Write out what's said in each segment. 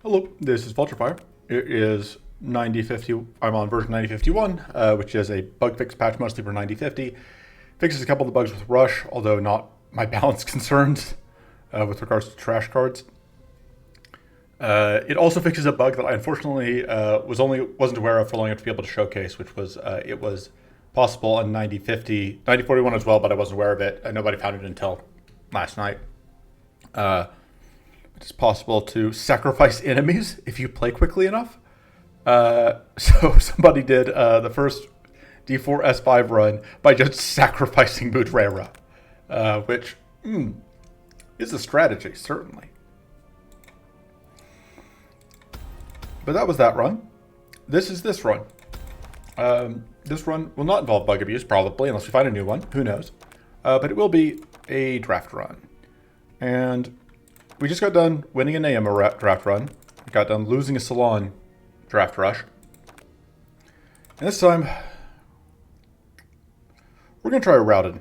Hello, this is Vulturefire. It is 9050. I'm on version 9051, which is a bug fix patch mostly for 9050. Fixes a couple of the bugs with Rush, although not my balance concerns with regards to trash cards. It also fixes a bug that I unfortunately wasn't aware of for long enough to be able to showcase, which was it was possible on 9050, 9041 as well, but I wasn't aware of it, and nobody found it until last night. It's possible to sacrifice enemies if you play quickly enough. So somebody did the first D4 S5 run by just sacrificing Mudrera, which is a strategy, certainly. But that was that run. This is this run. This run will not involve bug abuse, probably, unless we find a new one. Who knows? But it will be a draft run. And we just got done winning an AM draft run. We got done losing a Salon draft rush. And this time, we're going to try a Rowden.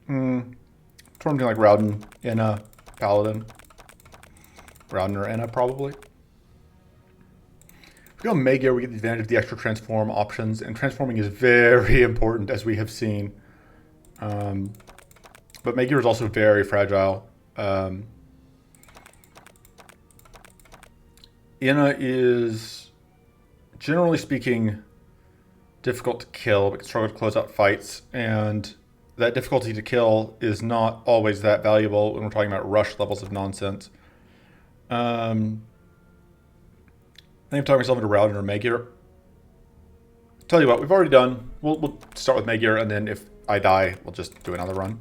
Something like Rowden, Inna, Paladin. Rowden or Inna, probably. If we go Maighir, we get the advantage of the extra transform options. And transforming is very important, as we have seen. But Maighir is also very fragile. Inna is, generally speaking, difficult to kill, but can struggle to close out fights, and that difficulty to kill is not always that valuable when we're talking about rush levels of nonsense. I think I'm talking myself into Rowden or Maighir. Tell you what, we've already done. We'll start with Maighir, and then if I die, we'll just do another run.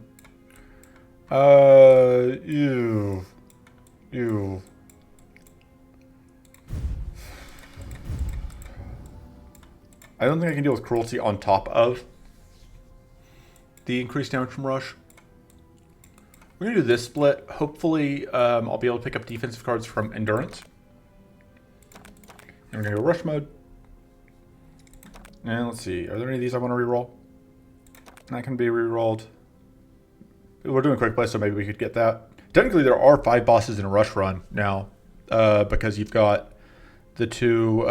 Ew. I don't think I can deal with cruelty on top of the increased damage from rush. We're going to do this split. Hopefully, I'll be able to pick up defensive cards from endurance. And we're going to go rush mode. And let's see, are there any of these I want to reroll? That can be rerolled. We're doing quick play, so maybe we could get that. Technically, there are 5 bosses in a rush run now, because you've got the two,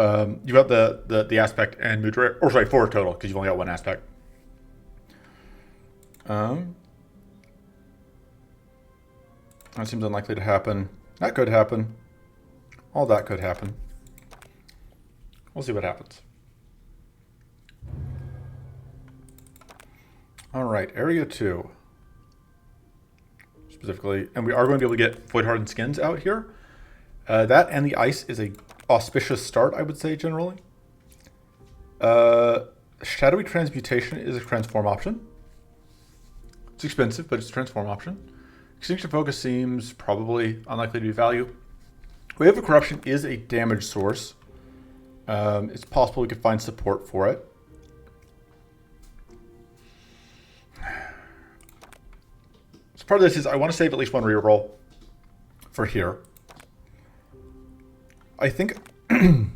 you've got the aspect and Mudrera, or sorry, 4 total, because you've only got 1 aspect. That seems unlikely to happen. That could happen. All that could happen. We'll see what happens. All right, Area 2. Specifically, and we are going to be able to get Void Hardened skins out here. That and the ice is a auspicious start, I would say, generally. Shadowy Transmutation is a transform option. It's expensive, but it's a transform option. Extinction Focus seems probably unlikely to be value. Wave of Corruption is a damage source. It's possible we could find support for it. So part of this is I want to save at least 1 reroll for here. I think I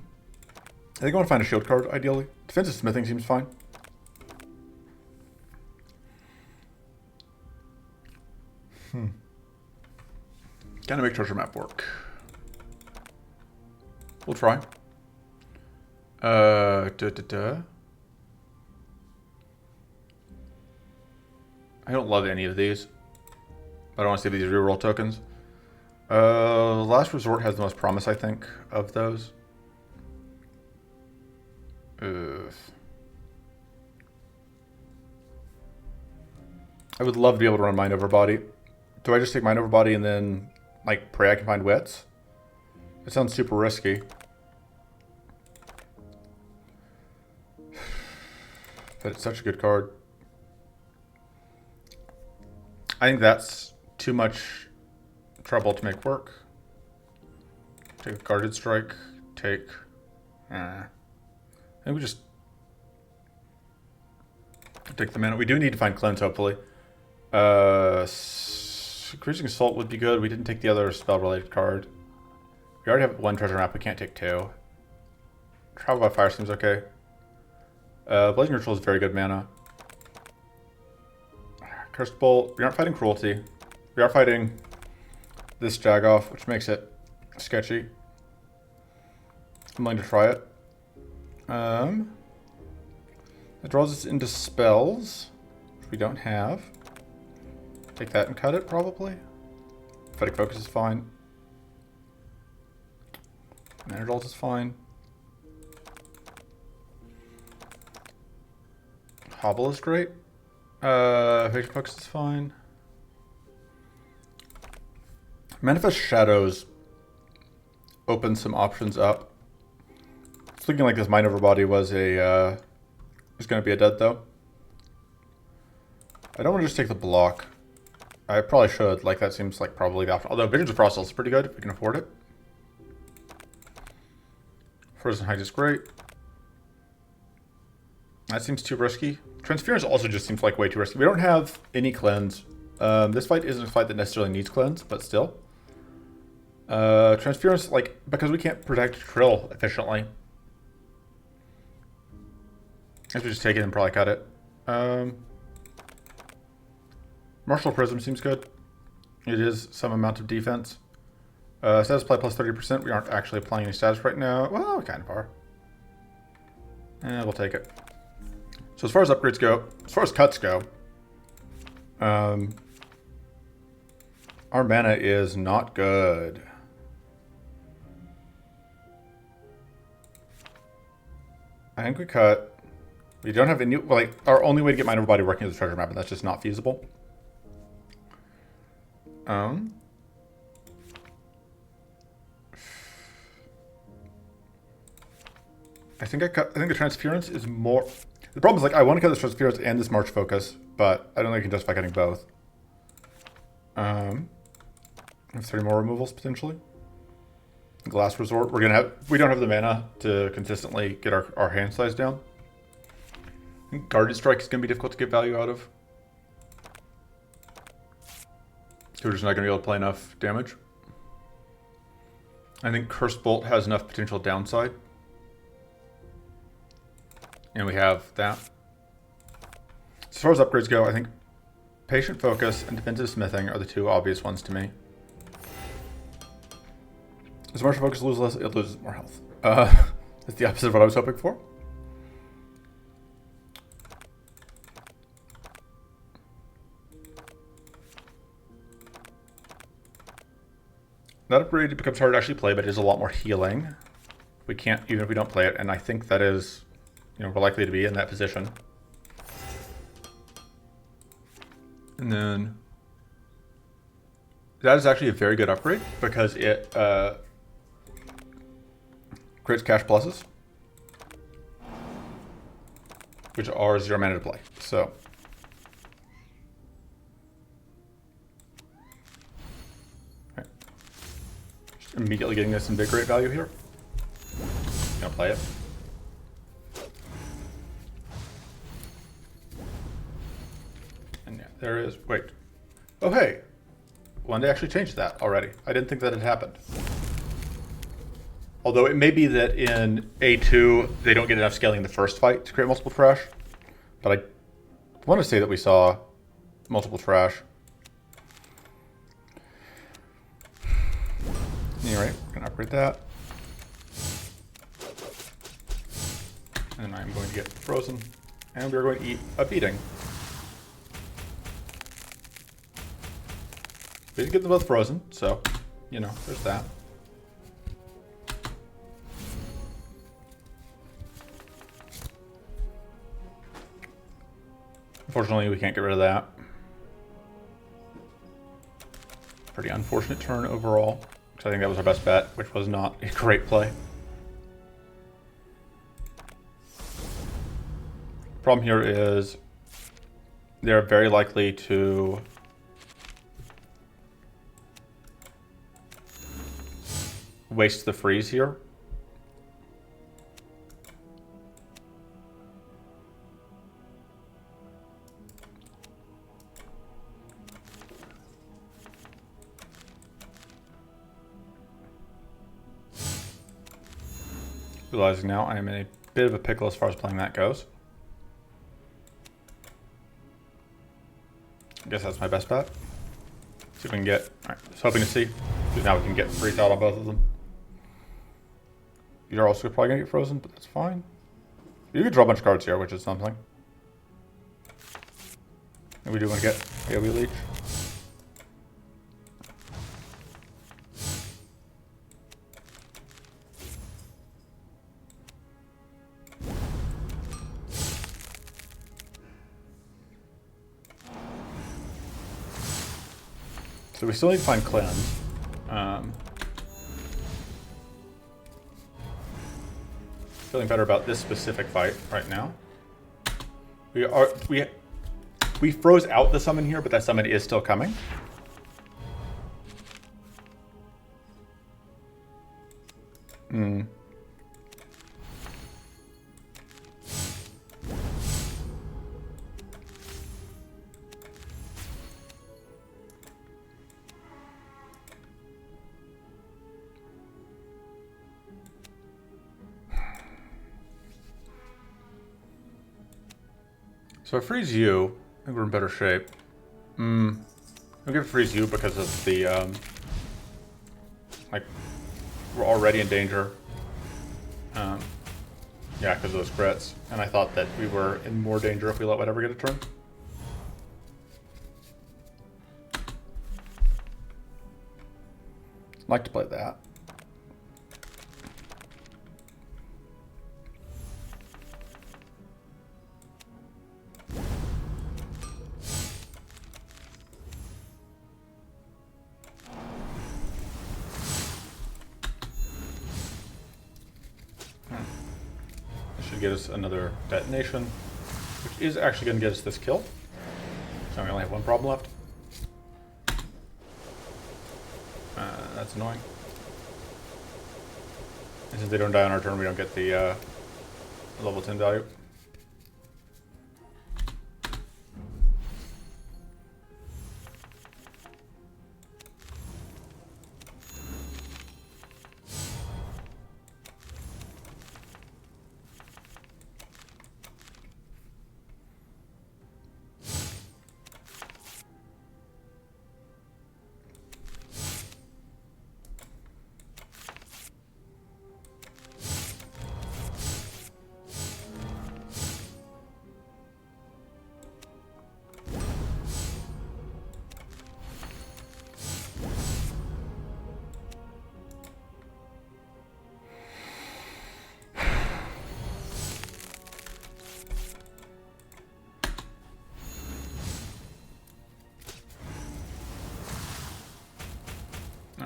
want to find a shield card, ideally. Defensive Smithing seems fine. Can I make treasure map work? We'll try. I don't love any of these. I don't want to save these reroll tokens. Last Resort has the most promise, I think, of those. I would love to be able to run Mind Over Body. Do I just take Mind Over Body and then, like, pray I can find wits? It sounds super risky. But it's such a good card. I think that's too much trouble to make work. Take a Guarded Strike. Take... I think we just... take the mana. We do need to find Cleanse, hopefully. Increasing Assault would be good. We didn't take the other spell-related card. We already have 1 treasure map. We can't take 2. Travel by Fire seems okay. Blazing Ritual is very good mana. Cursed Bolt. We aren't fighting Cruelty. We are fighting this Jagoff, which makes it sketchy. I'm willing to try it. It draws us into spells, which we don't have. Take that and cut it, probably. Prophetic Focus is fine. Mana Draws is fine. Hobble is great. Patient Focus is fine. Manifest Shadows opens some options up. It's looking like this Mind Over Body was a was going to be a dud though. I don't want to just take the block. I probably should. Like that seems like probably the option. Although Visions of Frost is pretty good if we can afford it. Frozen Height is great. That seems too risky. Transference also just seems like way too risky. We don't have any cleanse. This fight isn't a fight that necessarily needs cleanse, but still. Transference, like, because we can't protect Trill efficiently. I should just take it and probably cut it. Martial Prism seems good. It is some amount of defense. Status play plus 30%. We aren't actually applying any status right now. Well, we kind of are. We'll take it. So as far as upgrades go, as far as cuts go, our mana is not good. I think we cut. We don't have any, like, our only way to get Mind Over Body working is a treasure map, and that's just not feasible. I think the Transference is more. The problem is, like, I want to cut this Transference and this March Focus, but I don't think I can justify cutting both. I have 30 more removals potentially. Last resort. We don't have the mana to consistently get our hand size down. I think Guardian Strike is going to be difficult to get value out of. So we're just not going to be able to play enough damage. I think Cursed Bolt has enough potential downside. And we have that. As far as upgrades go, I think Patient Focus and Defensive Smithing are the two obvious ones to me. Does Martial Focus lose less? It loses more health. That's the opposite of what I was hoping for. That upgrade becomes hard to actually play, but it is a lot more healing. We can't, even if we don't play it, and I think that is, you know, we're likely to be in that position. And then that is actually a very good upgrade because it creates cash pluses, which are 0 mana to play. So right. Just immediately getting this invigorate value here. Gonna play it. And yeah, there is. Wait. Oh hey, one day actually changed that already. I didn't think that had happened. Although it may be that in A2, they don't get enough scaling in the first fight to create multiple trash. But I want to say that we saw multiple trash. Anyway, we're going to upgrade that. And I'm going to get frozen. And we're going to eat a beating. We did get them both frozen, so, you know, there's that. Unfortunately, we can't get rid of that. Pretty unfortunate turn overall, because I think that was our best bet, which was not a great play. Problem here is they're very likely to waste the freeze here. Realizing now I am in a bit of a pickle as far as playing that goes. I guess that's my best bet. See if we can get, alright, just hoping to see. Because now we can get free thought on both of them. You're also probably gonna get frozen, but that's fine. You could draw a bunch of cards here, which is something. And we do want to get AoE leech. So we still need to find cleanse. Feeling better about this specific fight right now. We froze out the summon here, but that summon is still coming. So I freeze you. I think we're in better shape. I'm gonna freeze you because of the like we're already in danger. Yeah, because of those crits, and I thought that we were in more danger if we let whatever get a turn. I'd like to play that. Get us another detonation, which is actually going to get us this kill. So we only have one problem left. That's annoying. And since they don't die on our turn, we don't get the level 10 value.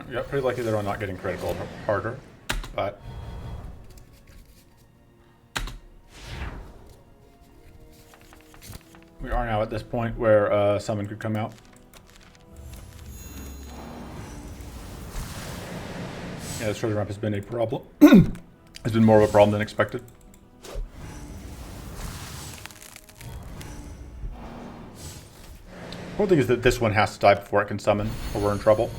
Yeah, pretty lucky that I'm not getting critical harder, but we are now at this point where summon could come out. Yeah, this treasure map has been a problem. It's been more of a problem than expected. One thing is that this one has to die before it can summon, or we're in trouble.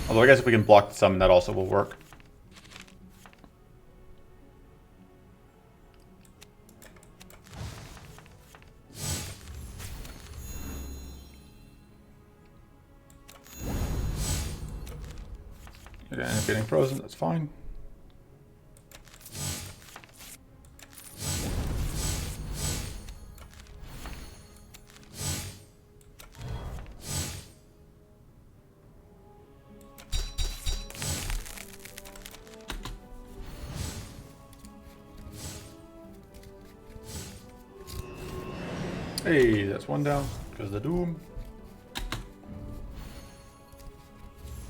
Although I guess if we can block the summon, that also will work. You're gonna end up getting frozen, that's fine. Hey, that's one down, because of the Doom.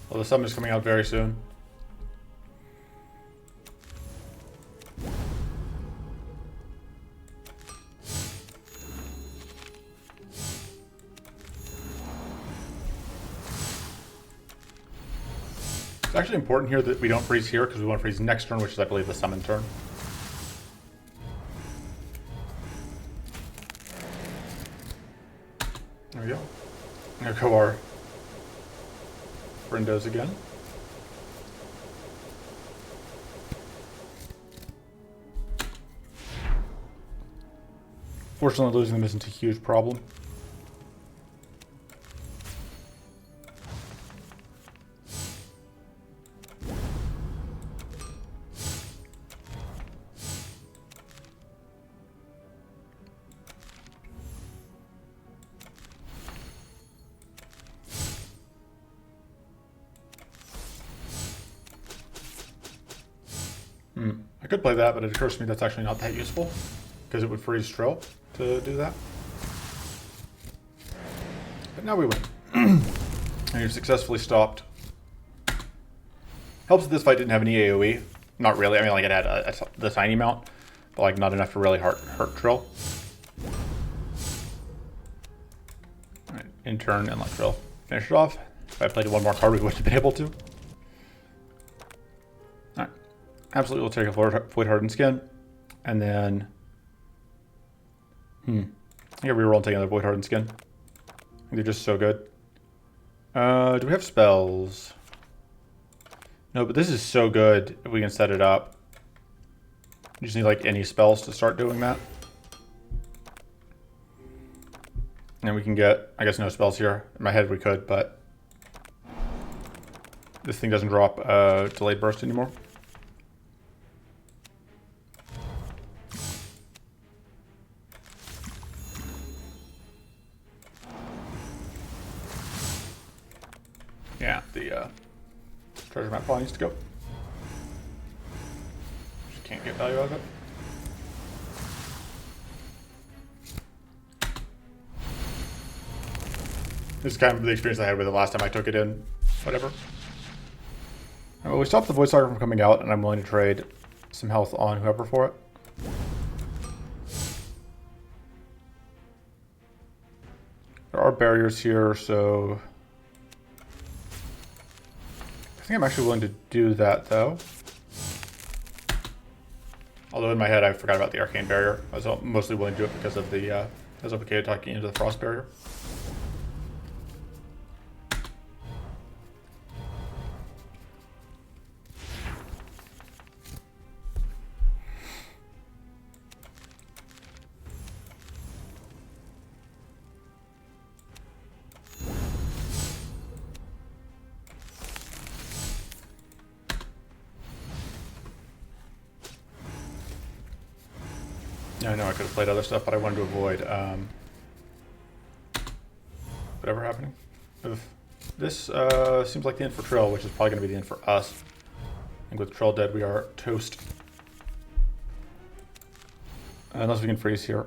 Well, the summon is coming out very soon. It's actually important here that we don't freeze here, because we want to freeze next turn, which is, I believe, the summon turn. There we go. There go our Brindos again. Fortunately, losing them isn't a huge problem. I could play that, but it occurs to me that's actually not that useful because it would freeze Trill to do that. But now we win. And you've successfully stopped. Helps that this fight didn't have any AoE. Not really. I mean, like, it had the tiny amount, but like not enough to really hurt Trill. Alright, in turn, and let Trill finish it off. If I played one more card, we would have been able to. Alright. Absolutely, we'll take a Void Hardened Skin. And then... I think I reroll and take another Void Hardened Skin. I think they're just so good. Do we have spells? No, but this is so good if we can set it up. You just need like any spells to start doing that. And we can get, I guess, no spells here. In my head we could, but this thing doesn't drop delayed burst anymore. Yeah, the treasure map probably needs to go. Just can't get value out of it. This is kind of the experience I had with it last time I took it in. Whatever. Well, we stopped the Void Stalker from coming out, and I'm willing to trade some health on whoever for it. There are barriers here, so... I think I'm actually willing to do that, though. Although in my head, I forgot about the Arcane Barrier. I was mostly willing to do it because of the... I was okay talking into the Frost Barrier. Yeah, I know I could have played other stuff, but I wanted to avoid whatever happening. This seems like the end for Trill, which is probably going to be the end for us. I think with Trill dead, we are toast. Unless we can freeze here.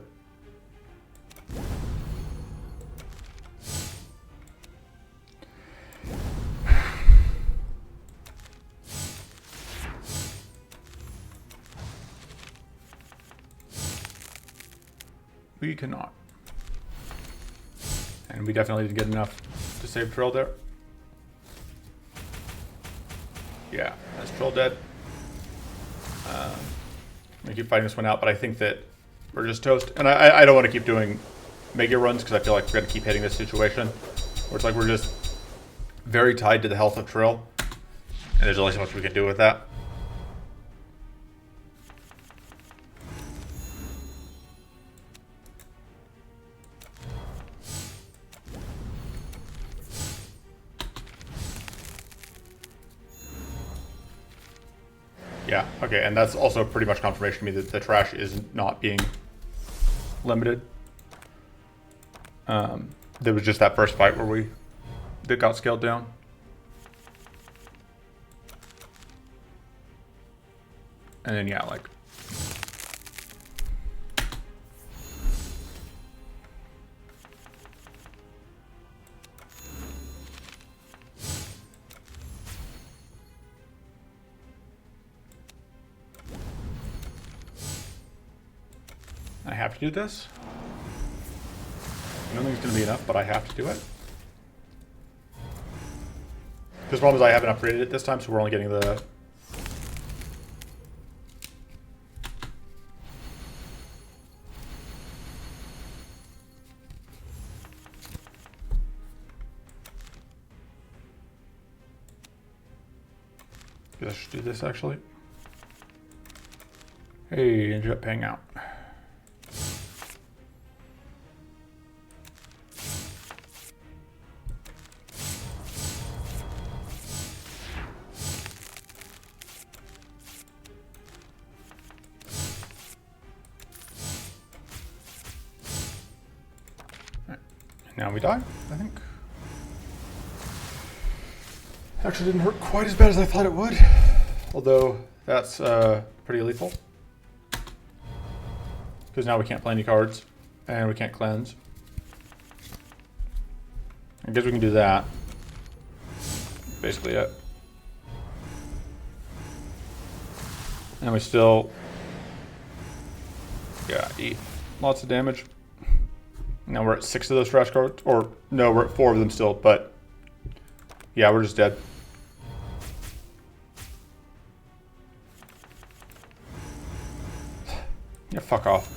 We cannot. And we definitely didn't get enough to save Trill there. Yeah, that's Trill dead. I'm gonna keep fighting this one out, but I think that we're just toast. And I don't want to keep doing Maighir runs because I feel like we're gonna keep hitting this situation where it's like we're just very tied to the health of Trill. And there's only so much we can do with that. Yeah, okay, and that's also pretty much confirmation to me that the trash is not being limited. There was just that first fight where that got scaled down. And then, yeah, like... I have to do this. I don't think it's going to be enough, but I have to do it. Because the problem is I haven't upgraded it this time, so we're only getting the... I should do this, actually. Hey, ended up paying out. Now we die, I think. Actually didn't hurt quite as bad as I thought it would. Although that's pretty lethal. Because now we can't play any cards, and we can't cleanse. I guess we can do that. Basically it. And we still, yeah, eat lots of damage. Now we're at 6 of those trash cards, or no, we're at 4 of them still, but yeah, we're just dead. Yeah, fuck off.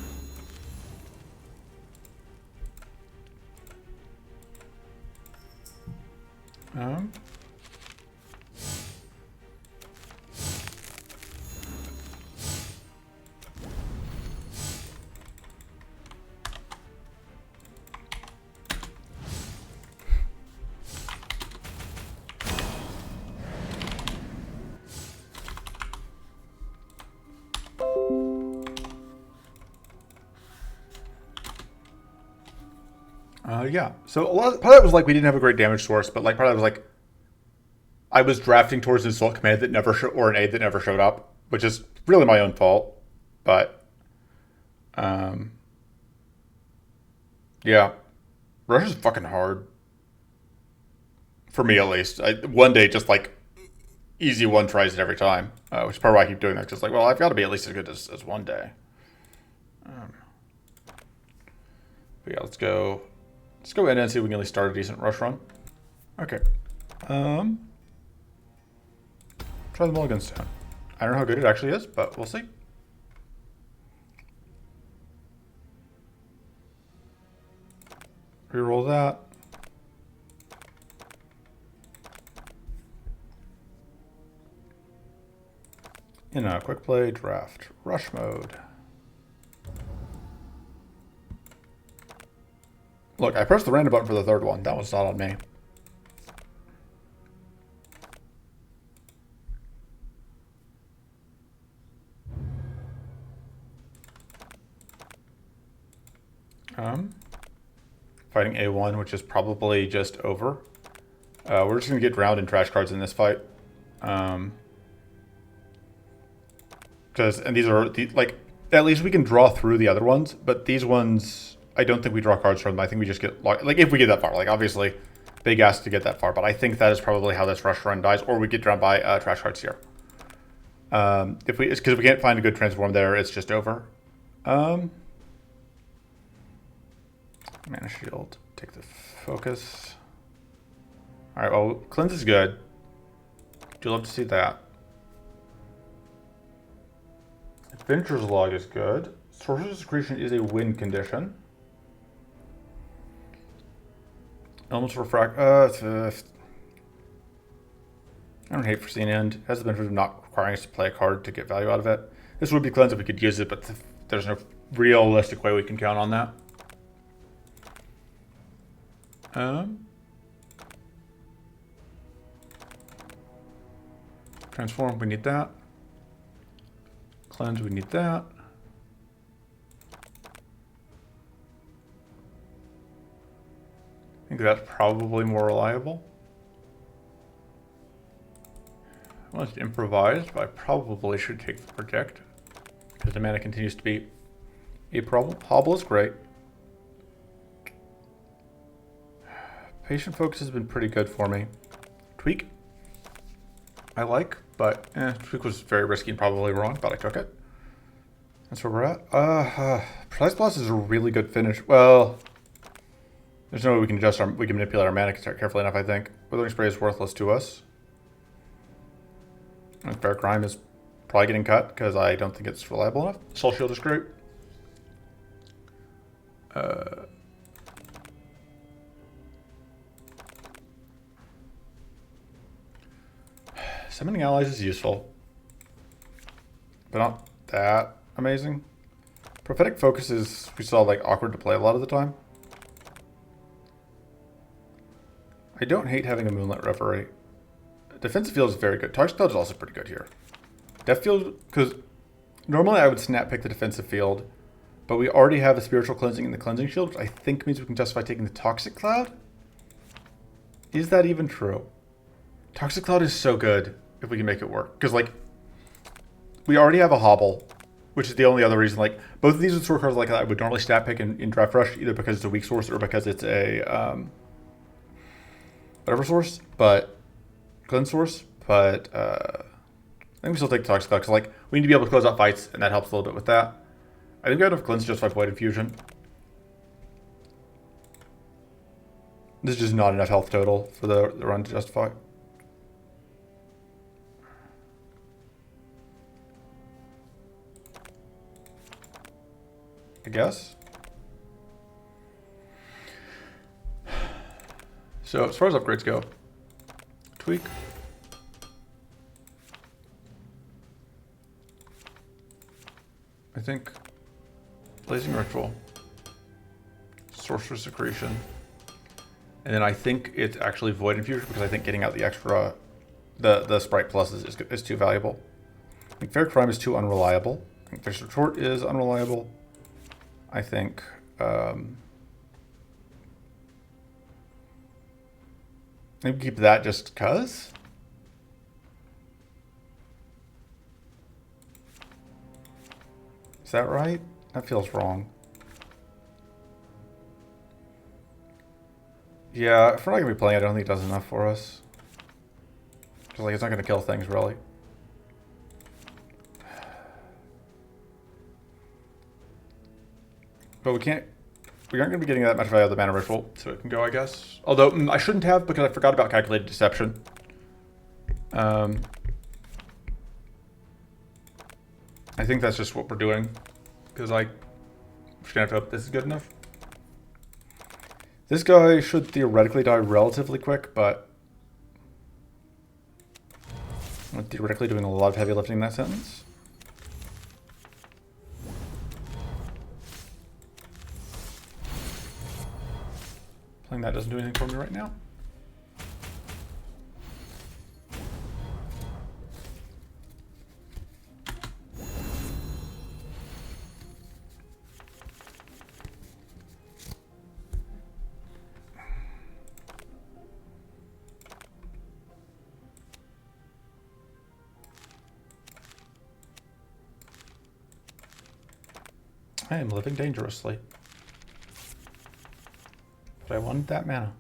Yeah. So part of that was like we didn't have a great damage source, but like part of that was like I was drafting towards an assault command that never or an aid that never showed up, which is really my own fault. But yeah, Rush is fucking hard for me at least. One day just like easy one tries it every time, which is probably why I keep doing that. Because like, well, I've got to be at least as good as one day. But yeah, let's go in and see if we can at least start a decent rush run. Okay. Try the mulligan stone. I don't know how good it actually is, but we'll see. Reroll that. In a quick play draft rush mode. Look, I pressed the random button for the third one. That one's not on me. Fighting A1, which is probably just over. We're just going to get drowned in trash cards in this fight. And these are, like, at least we can draw through the other ones, but these ones, I don't think we draw cards from them. I think we just get, like, if we get that far. Like, obviously, big ask to get that far, but I think that is probably how this rush run dies, or we get drowned by trash cards here. It's because we can't find a good transform there, it's just over. Mana shield, take the focus. Alright, well, cleanse is good. Do love to see that. Adventure's log is good. Sorcerer's secretion is a win condition. Elements refract. I don't hate Foreseen End. Has the benefit of not requiring us to play a card to get value out of it. This would be cleanse if we could use it, but there's no realistic way we can count on that. Transform, we need that. Cleanse, we need that. I think that's probably more reliable. I wanted to improvise, but I probably should take the project because the mana continues to be a problem. Hobble is great. Patient focus has been pretty good for me. Tweak, I like, but Tweak was very risky and probably wrong, but I took it. That's where we're at. Precise Blast is a really good finish. Well, there's no way we can adjust we can manipulate our mana carefully enough, I think. Withering Spray is worthless to us. And Fair Crime is probably getting cut because I don't think it's reliable enough. Soul Shield is great. Summoning allies is useful, but not that amazing. Prophetic Focus is, we saw, like, awkward to play a lot of the time. I don't hate having a Moonlit Reverie. Defensive Field is very good. Toxic Cloud is also pretty good here. Death Field, because normally I would snap pick the Defensive Field, but we already have a Spiritual Cleansing and the Cleansing Shield, which I think means we can justify taking the Toxic Cloud. Is that even true? Toxic Cloud is so good if we can make it work. Because, like, we already have a hobble, which is the only other reason. Like, both of these are sword cards like I would normally stat pick in Draft Rush, either because it's a weak source or because it's a whatever source, but cleanse source. But I think we still take the Toxic Cloud because like we need to be able to close out fights, and that helps a little bit with that. I think we have enough cleanse just by Void Infusion. This is just not enough health total for the run to justify. I guess. So as far as upgrades go, tweak. I think Blazing Ritual, Sorcerer's Secretion, and then I think it's actually Void Infusion because I think getting out the extra, the Sprite Plus is too valuable. I think Fair Crime is too unreliable. I think Fierce Retort is unreliable. I think maybe keep that just cause. Is that right? That feels wrong. Yeah, if we're not gonna be playing, I don't think it does enough for us. Just like it's not gonna kill things really. But we aren't going to be getting that much value out of the Mana Ritual, so it can go, I guess. Although, I shouldn't have, because I forgot about Calculated Deception. I think that's just what we're doing, because we're just going to have to hope this is good enough. This guy should theoretically die relatively quick, but I'm theoretically doing a lot of heavy lifting in that sentence. Playing that doesn't do anything for me right now. I am living dangerously. But I wanted that mana.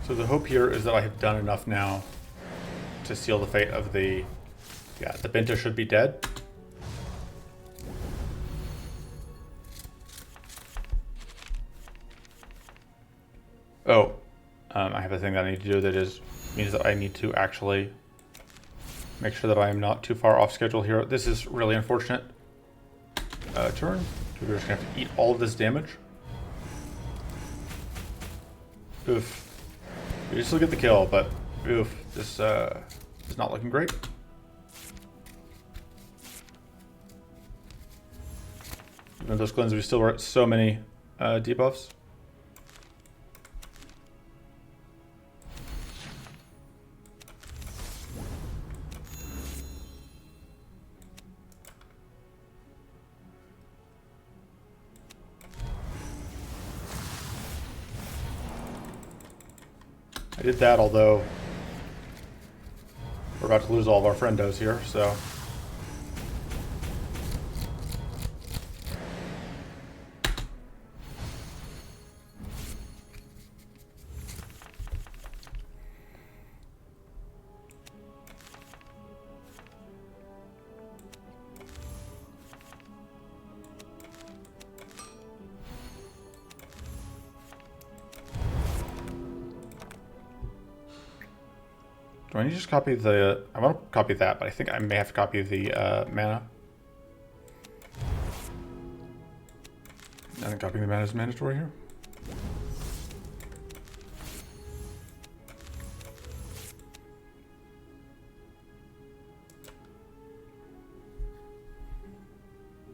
So the hope here is that I have done enough now to seal the fate of the... Yeah, the Benta should be dead. Oh, I have a thing that I need to do that means that I need to actually make sure that I am not too far off schedule here. This is really unfortunate. Turn. We're just going to have to eat all of this damage. Oof. We still get the kill, but oof, this is not looking great. Even though those cleanses, we still were at so many debuffs. I did that, although we're about to lose all of our friendos here, so. Do I need to just copy the... I want to copy that, but I think I may have to copy the mana. I think copying the mana is mandatory here.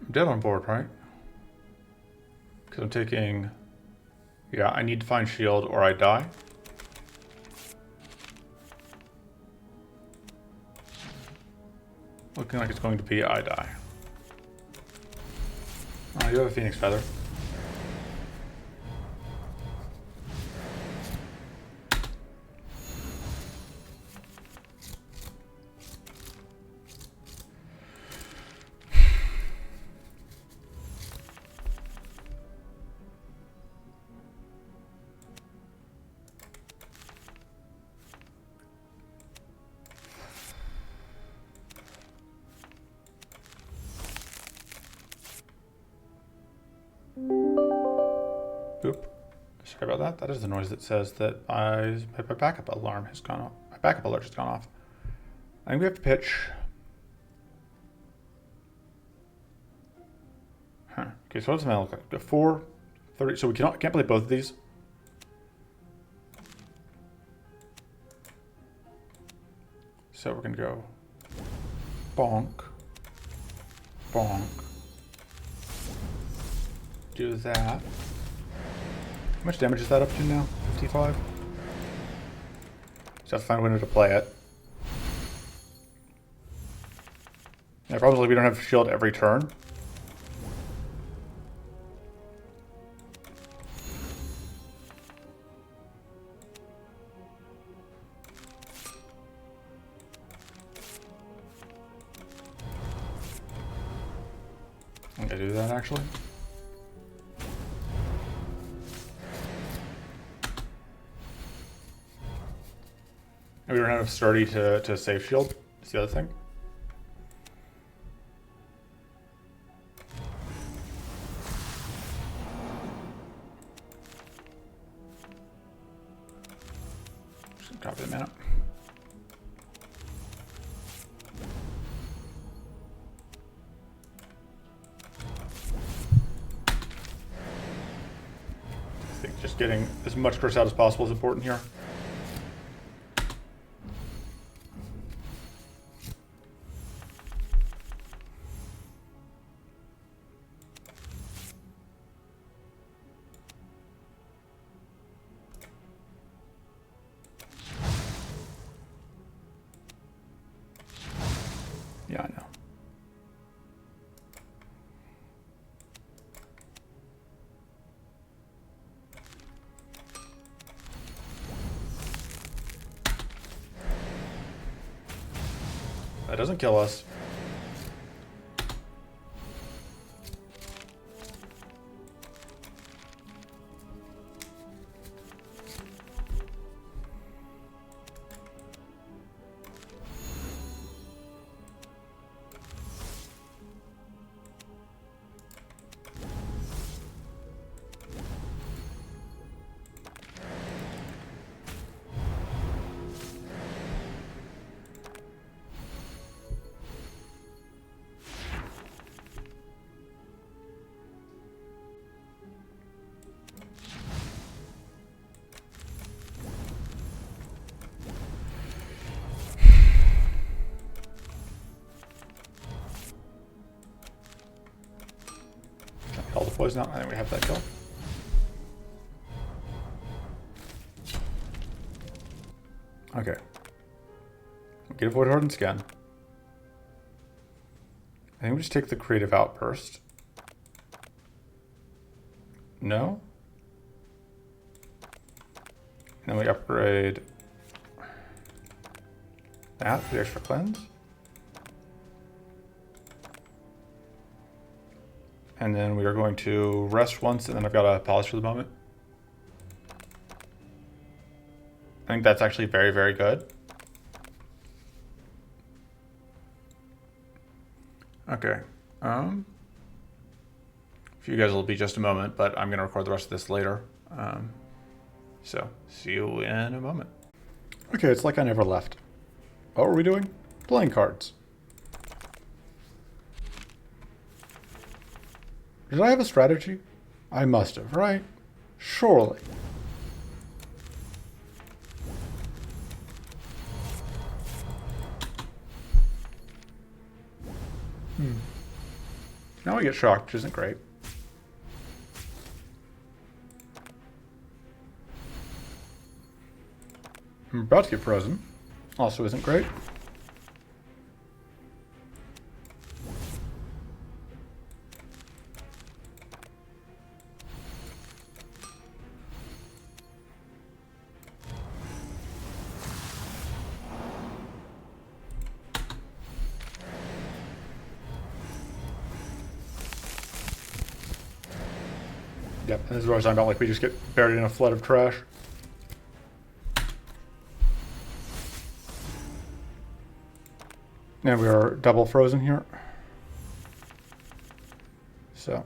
I'm dead on board, right? Because I'm taking... Yeah, I need to find shield or I die. Looking like it's going to be I die. Oh, you have a Phoenix Feather. Oop. Sorry about that. That is the noise that says that my backup alarm has gone off. My backup alert has gone off. I think we have to pitch. Huh. Okay, so what does that look like? 4, 30. So we can't play both of these. So we're gonna go bonk, bonk. Do that. How much damage is that up to now? 55? Just have to find a window to play it. Yeah, probably we don't have shield every turn. I'm gonna do that actually. We don't have sturdy to save shield. That's the other thing. Just copy the mana. I think just getting as much curse out as possible is important here. Yeah, I know. That doesn't kill us. All the poison out. I think we have that kill. Okay. Get a Void Hardened Skin. I think we just take the Creative Outburst. No? And then we upgrade that for the extra cleanse. And then we are going to rest once, and then I've got a polish for the moment. I think that's actually very, very good. Okay. For you guys, it'll be just a moment, but I'm going to record the rest of this later. So, see you in a moment. Okay, it's like I never left. What were we doing? Playing cards. Did I have a strategy? I must have, right? Surely. Now I get shocked, which isn't great. I'm about to get frozen. Also isn't great. Yep, and this is what I was talking about, like we just get buried in a flood of trash. And we are double frozen here. So.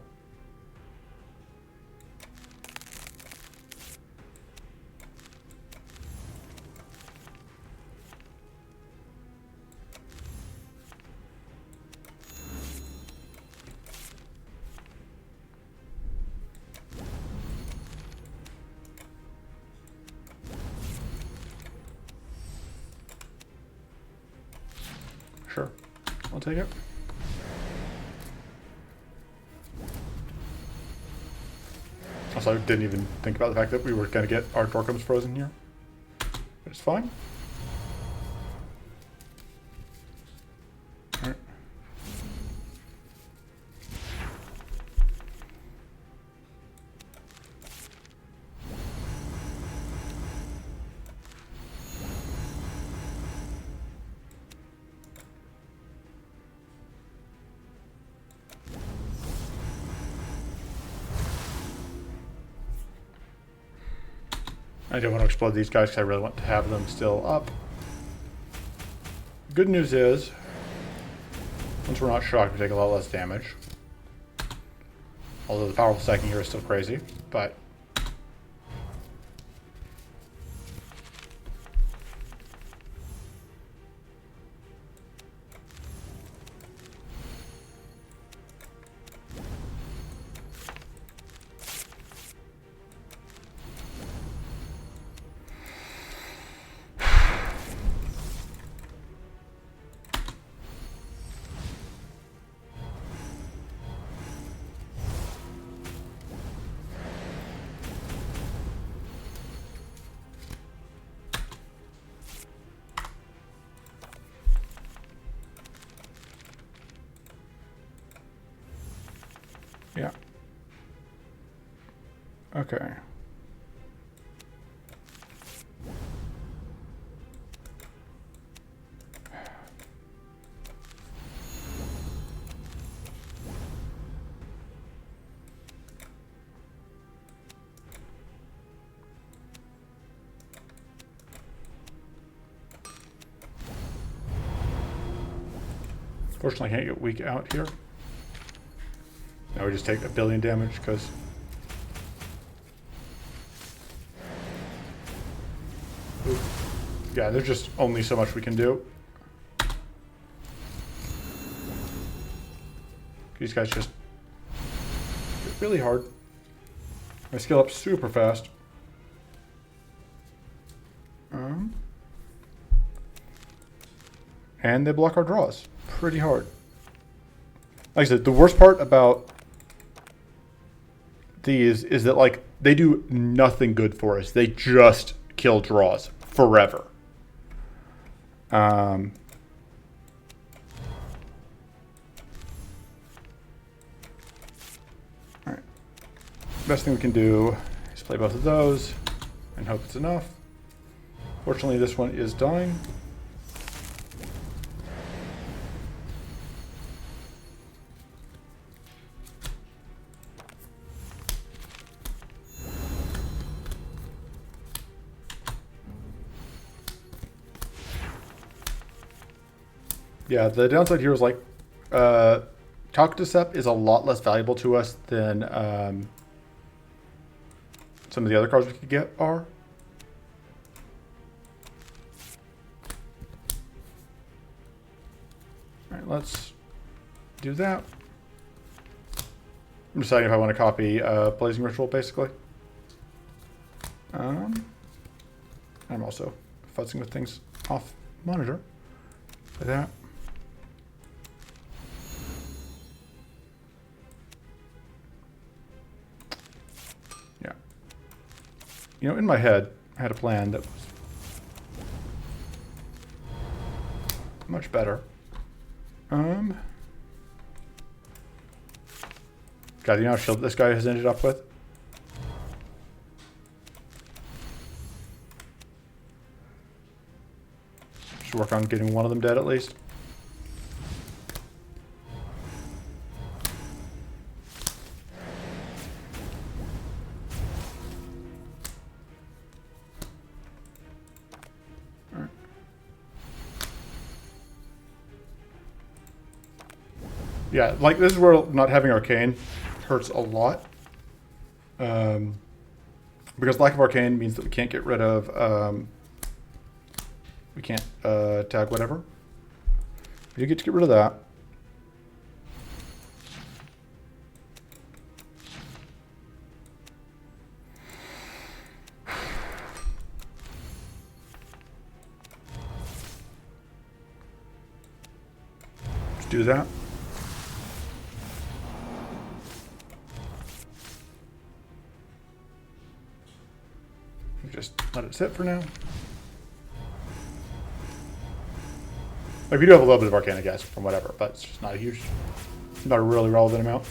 Sure, I'll take it. Also, I didn't even think about the fact that we were going to get our Dorkums frozen here. But it's fine. Alright. I do want to explode these guys because I really want to have them still up. Good news is, once we're not shocked, we take a lot less damage. Although the powerful stacking here is still crazy, but... yeah. Okay. Fortunately, I can't get weak out here. Now we just take 1 billion damage because... yeah, there's just only so much we can do. These guys just get really hard. I scale up super fast. And they block our draws pretty hard. Like I said, the worst part about these is that, like, they do nothing good for us. They just kill draws forever. Alright. Best thing we can do is play both of those and hope it's enough. Fortunately, this one is dying. Yeah, the downside here is, like, Calcudecept is a lot less valuable to us than some of the other cards we could get are. Alright, let's do that. I'm deciding if I want to copy Blazing Ritual, basically. I'm also futzing with things off monitor. Like that. You know, in my head, I had a plan that was much better. God, you know how shield this guy has ended up with? Should work on getting one of them dead at least. Yeah, like this is where not having Arcane hurts a lot. Because lack of Arcane means that we can't get rid of, we can't tag whatever. You get to get rid of that. Let's do that. Just let it sit for now. Like we do have a little bit of Arcane, I guess, from whatever, but it's just not a huge, not a really relevant amount.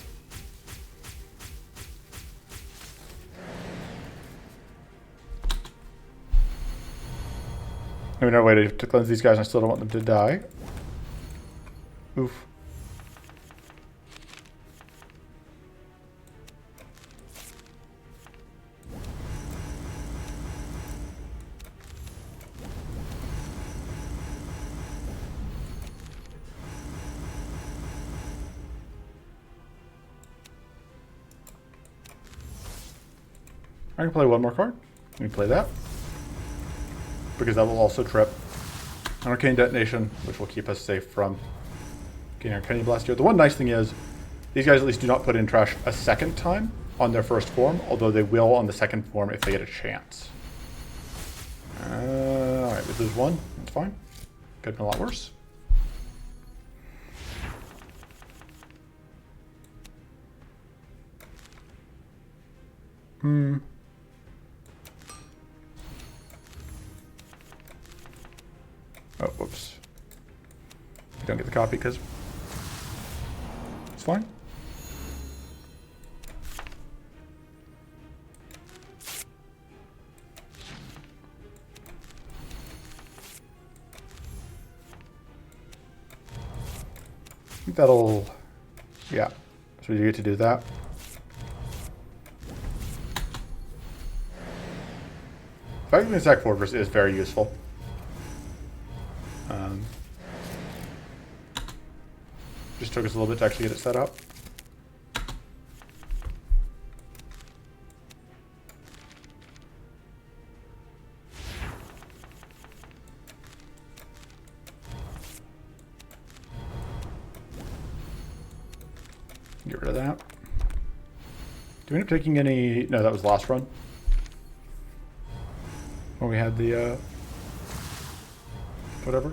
I mean, no way to cleanse these guys, and I still don't want them to die. Oof. I can play one more card. Let me play that. Because that will also trip an Arcane Detonation, which will keep us safe from getting Arcane Blast here. The one nice thing is, these guys at least do not put in trash a second time on their first form, although they will on the second form if they get a chance. Alright, we lose one. That's fine. Could have been a lot worse. Oh, whoops. You don't get the copy because it's fine. I think that'll, yeah. So you get to do that. Fighting the attack fortress is very useful. Just took us a little bit to actually get it set up. Get rid of that. Do we end up taking any? No, that was last run. When we had the whatever.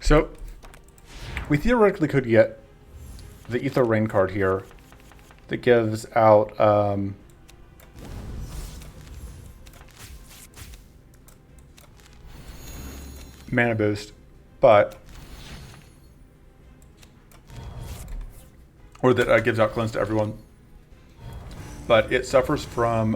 So, we theoretically could get the Ether Rain card here that gives out mana boost, but or that gives out cleanse to everyone, but it suffers from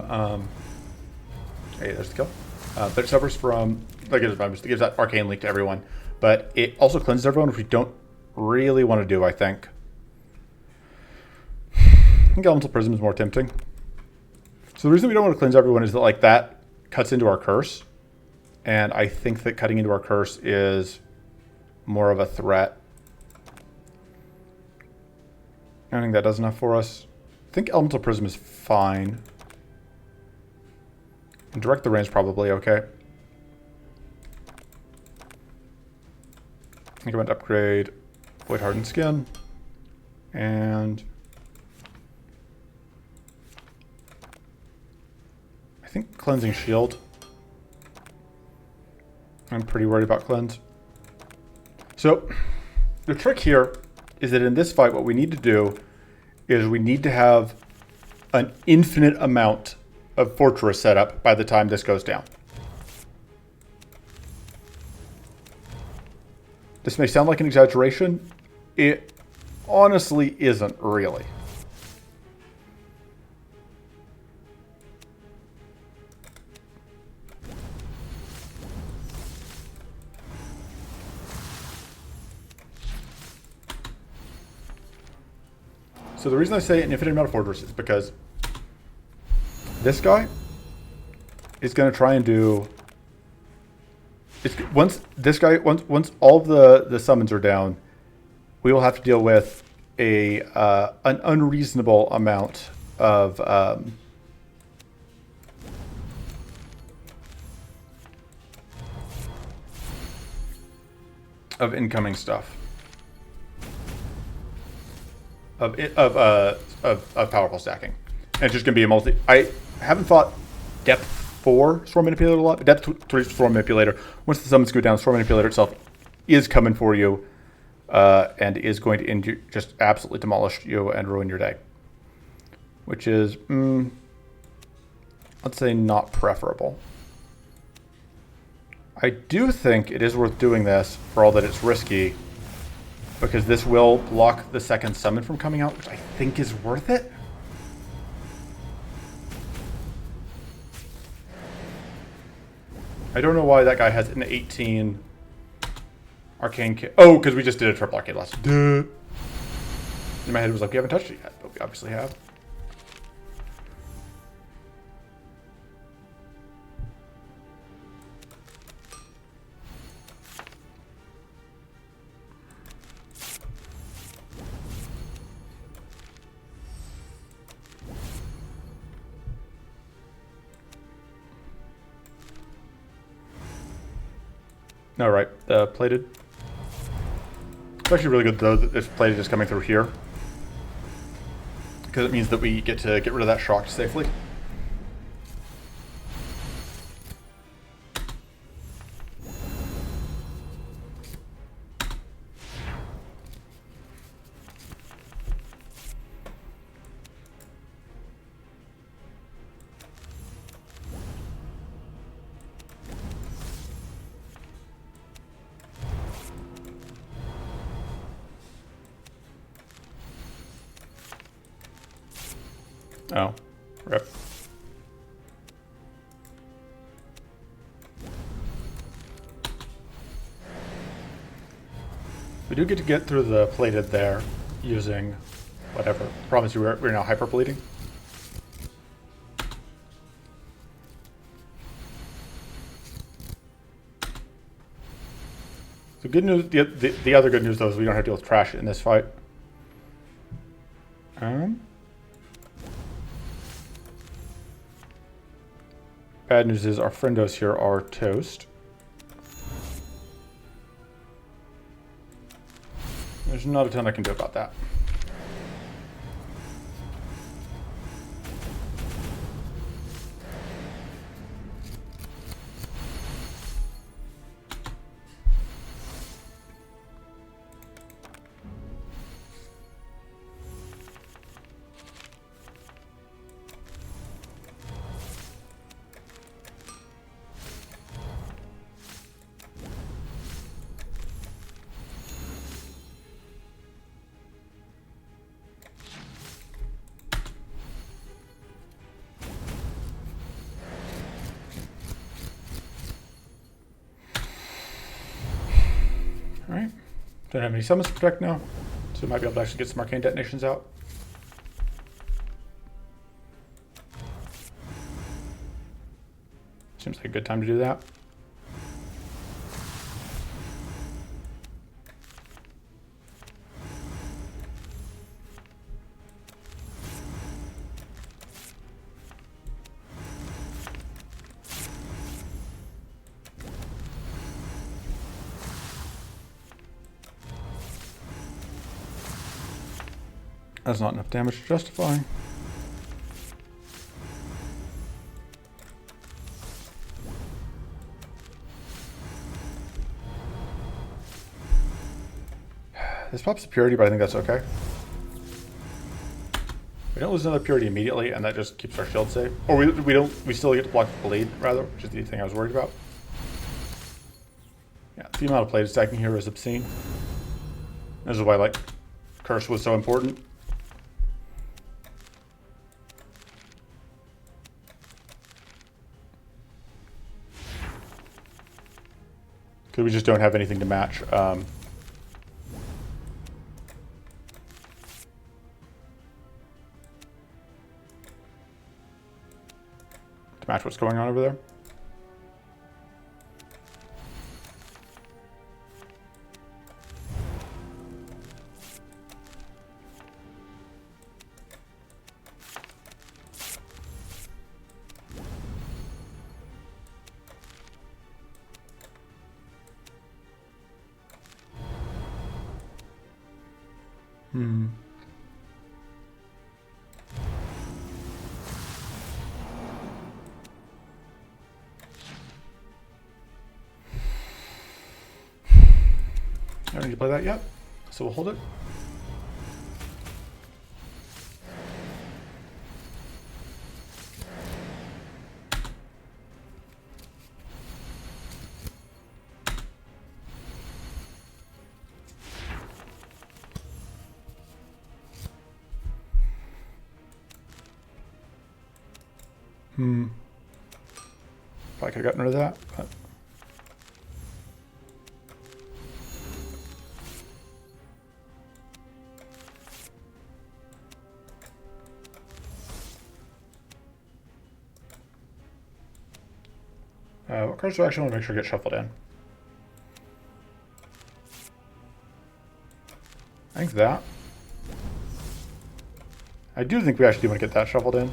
hey, there's the kill. But it suffers from, like, it gives that arcane leak to everyone, but it also cleanses everyone, which we don't really want to do, I think. I think Elemental Prism is more tempting. So the reason we don't want to cleanse everyone is that, like, that cuts into our curse, and I think that cutting into our curse is more of a threat. I think that does enough for us. I think Elemental Prism is fine. And Direct the Rain is probably okay. I think I'm going to upgrade Void Hardened Skin. And I think Cleansing Shield. I'm pretty worried about Cleanse. So the trick here is that in this fight, what we need to do is we need to have an infinite amount of Fortress set up by the time this goes down. This may sound like an exaggeration. It honestly isn't really. So the reason I say an infinite amount of fortress is because this guy is going to try and do... once all of the summons are down, we will have to deal with an unreasonable amount of incoming stuff, of powerful stacking, and it's just gonna be a multi. I haven't fought depth 4 Swarm Manipulator a lot, but depth 3 Swarm Manipulator. Once the summons go down, Swarm Manipulator itself is coming for you, and is going to just absolutely demolish you and ruin your day, which is, let's say, not preferable. I do think it is worth doing this for all that it's risky, because this will block the second summon from coming out, which I think is worth it. I don't know why that guy has an 18 arcane kit. Oh, because we just did a triple arcane last. Duh. In my head it was like, we haven't touched it yet, but we obviously have. No, right. Plated. It's actually really good, though, that this plated is coming through here, because it means that we get to get rid of that shock safely. Oh, rip. We do get to get through the plated there using whatever. Promise you, we're now hyper bleeding. The good news, the other good news though, is we don't have to deal with trash in this fight. Bad news is our friendos here are toast. There's not a ton I can do about that. Alright. Don't have any summons to protect now, so we might be able to actually get some arcane detonations out. Seems like a good time to do that. That's not enough damage to justify. This pops the purity, but I think that's okay. We don't lose another purity immediately, and that just keeps our shield safe. Or we still get to block the bleed, rather, which is the thing I was worried about. Yeah, the amount of plate stacking here is obscene. This is why, like, Curse was so important. Because we just don't have anything to match. to match what's going on over there. I don't need to play that yet, so we'll hold it. Probably could have gotten rid of that, but. What cards do I actually want to make sure get shuffled in? I think that. I do think we actually do want to get that shuffled in.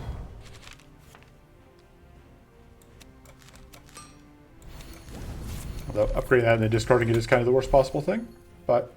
Although upgrading that and then discarding it is kind of the worst possible thing, but.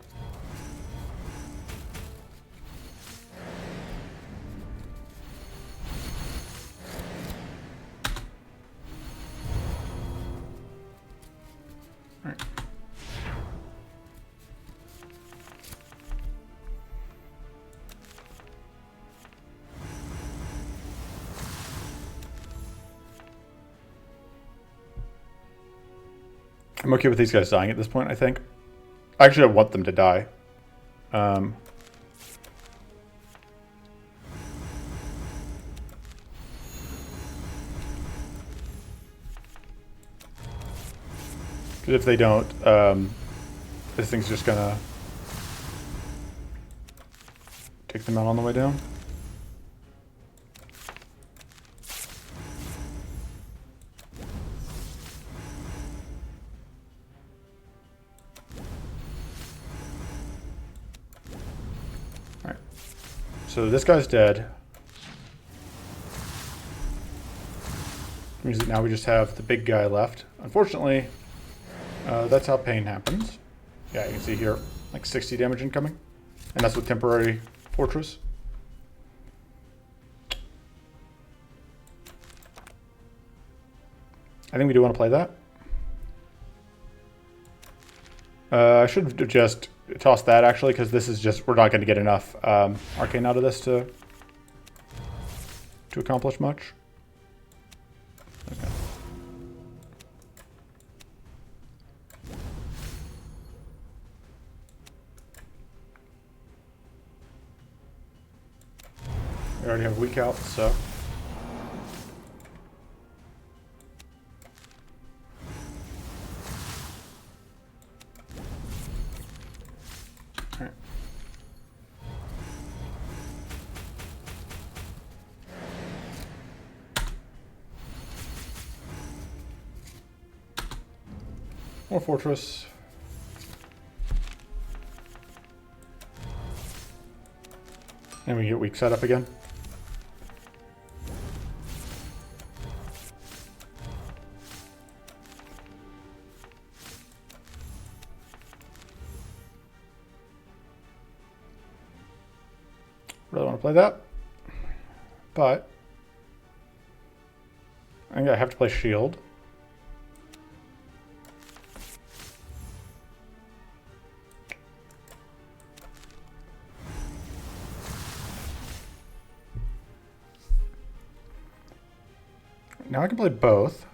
I'm okay with these guys dying at this point, I think. Actually, I want them to die. Because if they don't, this thing's just gonna take them out on the way down. So this guy's dead. Means that now we just have the big guy left. Unfortunately, that's how pain happens. Yeah, you can see here, like 60 damage incoming. And that's with temporary fortress. I think we do want to play that. I should have just toss that actually, because this is just, we're not going to get enough arcane out of this to accomplish much. Okay. We already have a weak out, so. More fortress. And we get weak setup again. Really want to play that. But I think I have to play shield. Now I can play both.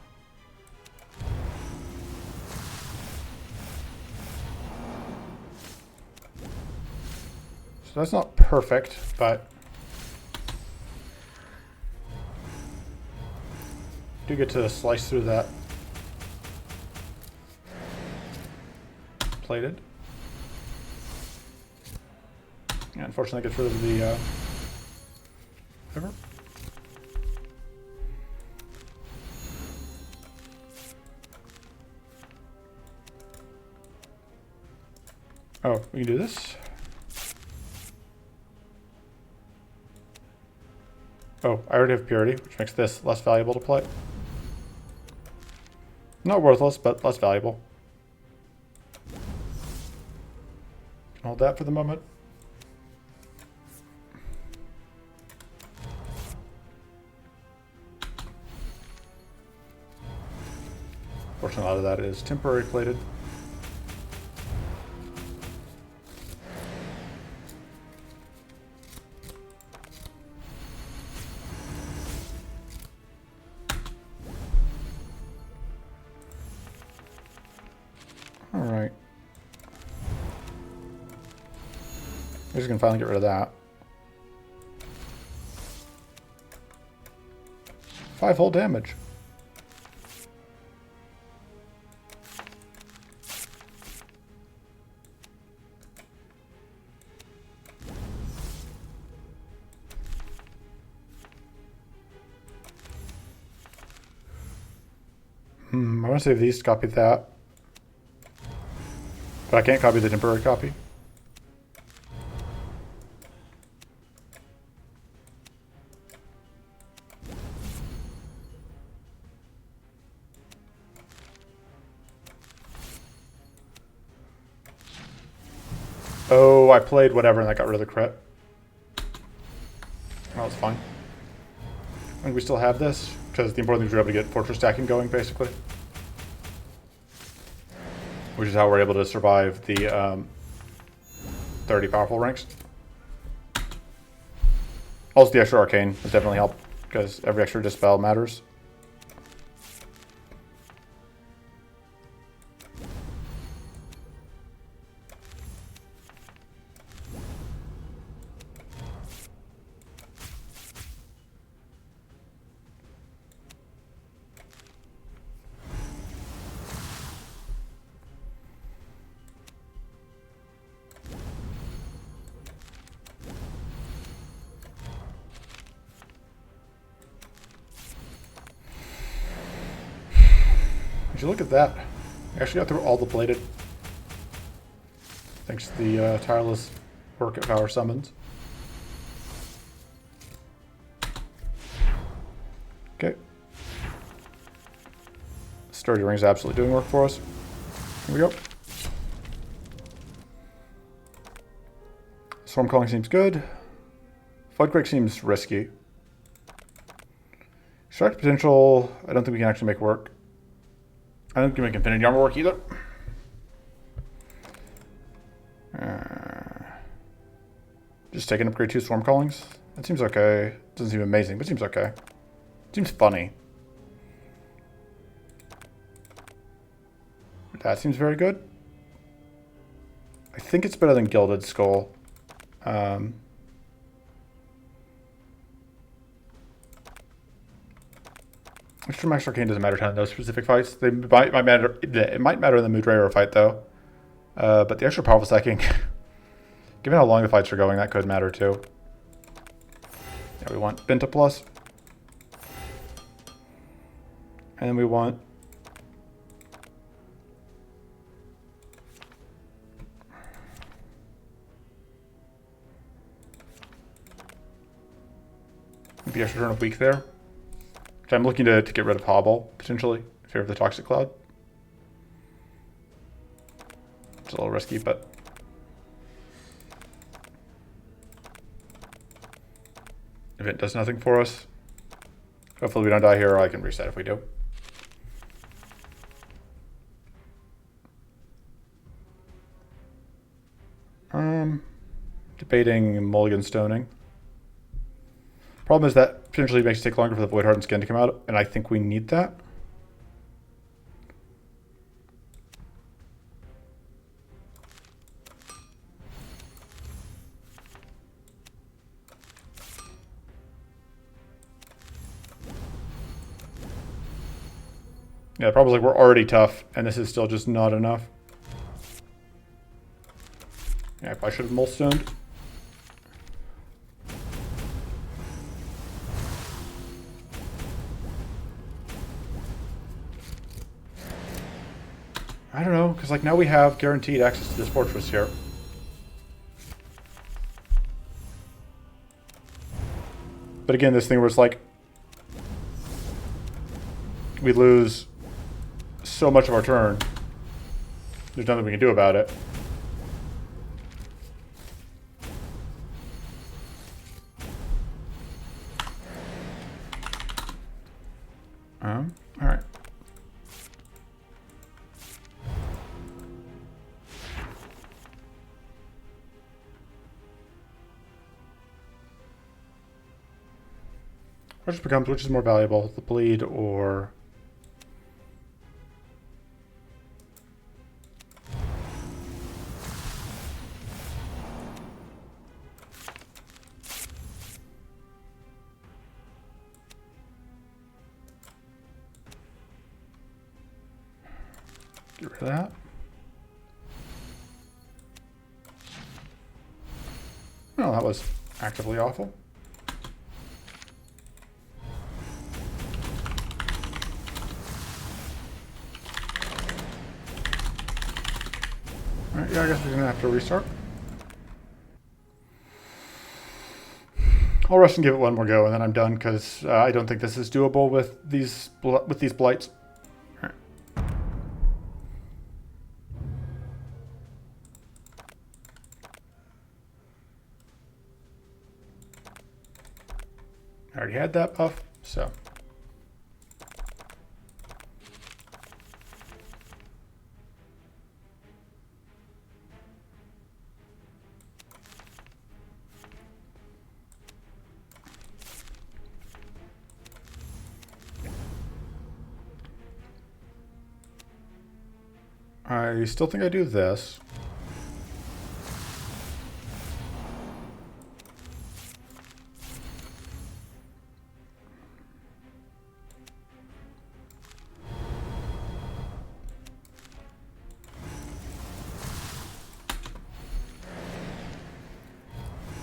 So that's not perfect, but I do get to slice through that plated. Yeah, unfortunately, it gets rid of the whatever. Oh, we can do this. Oh, I already have purity, which makes this less valuable to play. Not worthless, but less valuable. Can hold that for the moment. Fortunately, a lot of that is temporary plated. Alright. We're just gonna finally get rid of that. 5 whole damage. I want to save these to copy that. But I can't copy the temporary copy. Oh, I played whatever and that got rid of the crit. That was fine. I think we still have this, because the important thing is we're able to get fortress stacking going, basically. Which is how we're able to survive the 30 powerful ranks. Also, the extra arcane has definitely helped, because every extra dispel matters. Would you look at that? I actually got through all the plated. Thanks to the tireless work at Power Summons. Okay. Sturdy Ring's absolutely doing work for us. Here we go. Storm Calling seems good. Floodquake seems risky. Strike Potential, I don't think we can actually make work. I don't think we can make Infinity Armor work either. Just take an upgrade 2 Swarm Callings. That seems okay. Doesn't seem amazing, but seems okay. Seems funny. That seems very good. I think it's better than Gilded Skull. Extra Max Arcane doesn't matter a ton in those specific fights. They might matter. It might matter in the Moodrayer fight though. But the extra powerful stacking, given how long the fights are going, that could matter too. Yeah, we want Benta Plus, and then we want the extra turn of weak there. Which I'm looking to get rid of Hobble, potentially, in favor of the Toxic Cloud. It's a little risky, but... if it does nothing for us, hopefully we don't die here, or I can reset if we do. Debating Mulligan Stoning. Problem is that potentially makes it take longer for the Void Hardened Skin to come out, and I think we need that. Yeah, the problem is like we're already tough, and this is still just not enough. Yeah, I probably should have Molestoned. I don't know, because like now we have guaranteed access to this fortress here. But again, this thing where it's like we lose so much of our turn. There's nothing we can do about it. All right. Which becomes, which is more valuable, the bleed or... Get rid of that. Oh, that was actively awful. Alright, yeah, I guess we're gonna have to restart. I'll rest and give it one more go, and then I'm done because I don't think this is doable with these blights. I already had that buff, so. I still think I do this.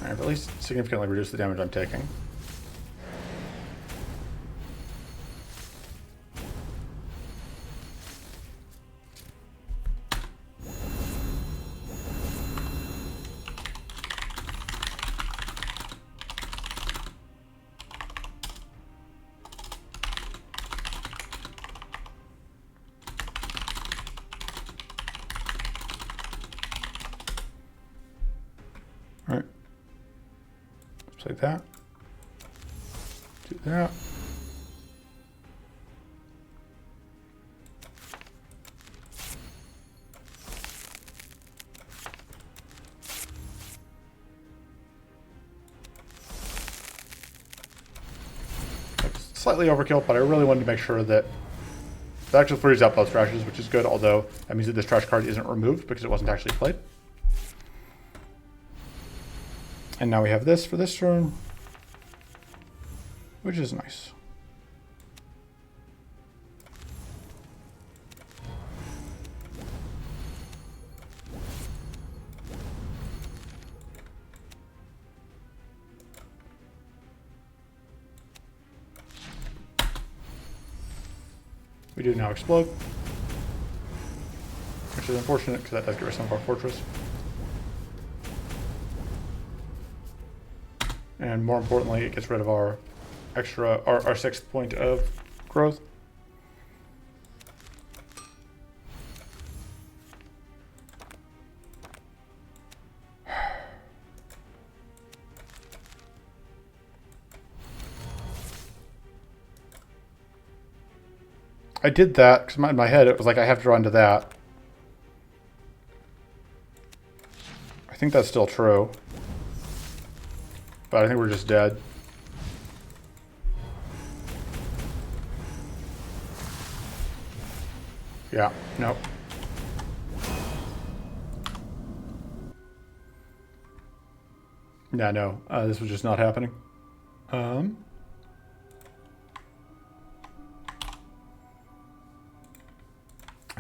I've at least significantly reduced the damage I'm taking. All right. Play that. Do that. Slightly overkill, but I really wanted to make sure that it actually frees up those trashes, which is good, although that means that this trash card isn't removed because it wasn't actually played. And now we have this for this turn, which is nice. We do now explode, which is unfortunate because that does get rid of some of our fortress. And more importantly, it gets rid of our extra, our 6th point of growth. I did that because in my head it was like I have to run to that. I think that's still true. But I think we're just dead. Yeah, nope. Yeah, no, this was just not happening.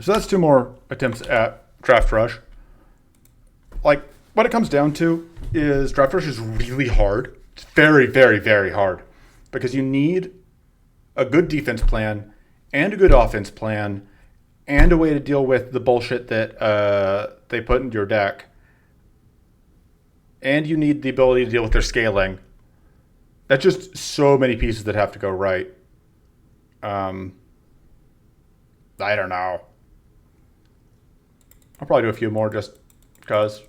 So that's 2 more attempts at Draft Rush. Like, what it comes down to is Draft Rush is really hard. It's very, very, very hard. Because you need a good defense plan and a good offense plan and a way to deal with the bullshit that they put into your deck. And you need the ability to deal with their scaling. That's just so many pieces that have to go right. I don't know. I'll probably do a few more just because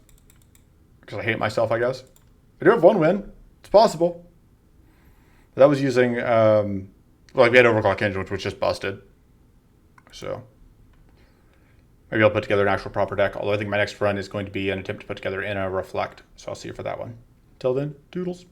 I hate myself, I guess. I do have one win. It's possible. But that was using, we had overclock engine, which was just busted. So maybe I'll put together an actual proper deck, although I think my next run is going to be an attempt to put together in a reflect. So I'll see you for that one. Till then, doodles.